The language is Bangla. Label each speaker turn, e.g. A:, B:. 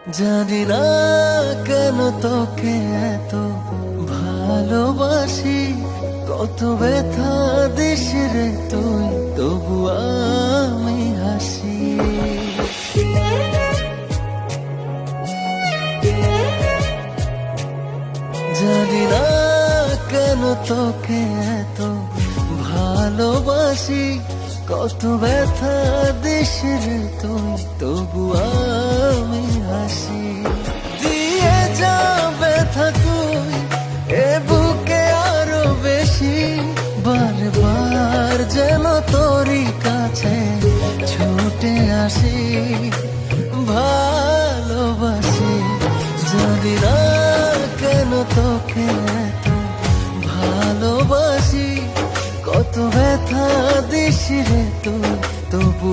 A: জানি না কেন তোকে এত ভালোবাসি, কত ব্যথা দিস রে তুই, তবু আমি হাসি। জানি না কেন তোকে এত ভালোবাসি, কত ব্যথা দিস রে তুই, তবু আমি হাসি। দিয়ে যা ব্যথা তুই এ বুকে আরো বেশি, বারবার যেন তোরই কাছে ছুটে আসি, ভালোবাসি। জানি না কেন তোকে এত ভালোবাসি, কত ব্যথা দিস রে তুই, তবু